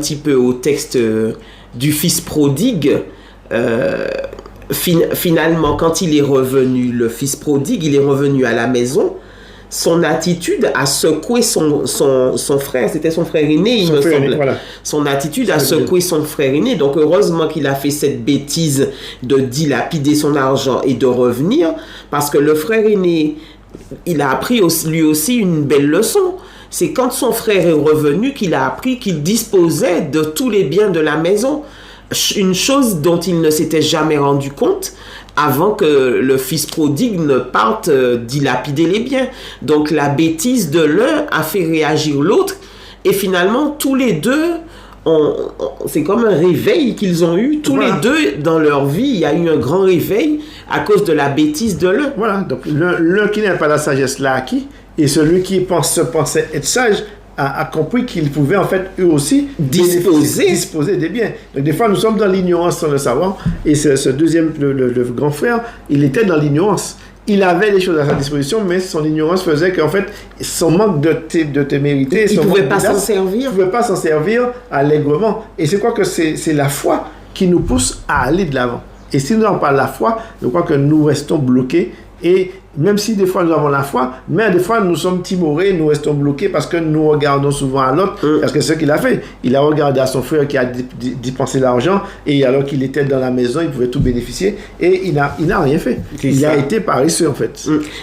petit peu au texte du fils prodigue, finalement, quand il est revenu, le fils prodigue, il est revenu à la maison. Son attitude a secoué son frère, c'était son frère aîné, il me semble. Voilà. Son attitude a secoué son frère aîné. Donc, heureusement qu'il a fait cette bêtise de dilapider son argent et de revenir, parce que le frère aîné, il a appris lui aussi une belle leçon. C'est quand son frère est revenu qu'il a appris qu'il disposait de tous les biens de la maison. Une chose dont il ne s'était jamais rendu compte avant que le fils prodigue ne parte dilapider les biens. Donc la bêtise de l'un a fait réagir l'autre et finalement tous les deux, c'est comme un réveil qu'ils ont eu. Tous les deux dans leur vie, il y a eu un grand réveil à cause de la bêtise de l'un. Voilà, donc l'un qui n'a pas la sagesse l'a acquis et celui qui se pensait être sage a compris qu'ils pouvaient en fait eux aussi disposer des biens. Donc des fois nous sommes dans l'ignorance sans le savoir et ce deuxième, le grand frère, il était dans l'ignorance. Il avait des choses à sa disposition, mais son ignorance faisait qu'en fait son manque de témérité, il ne pouvait pas s'en servir. Il ne pouvait pas s'en servir allègrement. Et c'est quoi que c'est la foi qui nous pousse à aller de l'avant. Et si nous n'avons pas la foi, je crois que nous restons bloqués. Et même si des fois nous avons la foi, mais des fois nous sommes timorés, nous restons bloqués parce que nous regardons souvent à l'autre. Parce que c'est ce qu'il a fait. Il a regardé à son frère qui a dépensé l'argent et alors qu'il était dans la maison, il pouvait tout bénéficier et il n'a rien fait. Il a été paresseux en fait.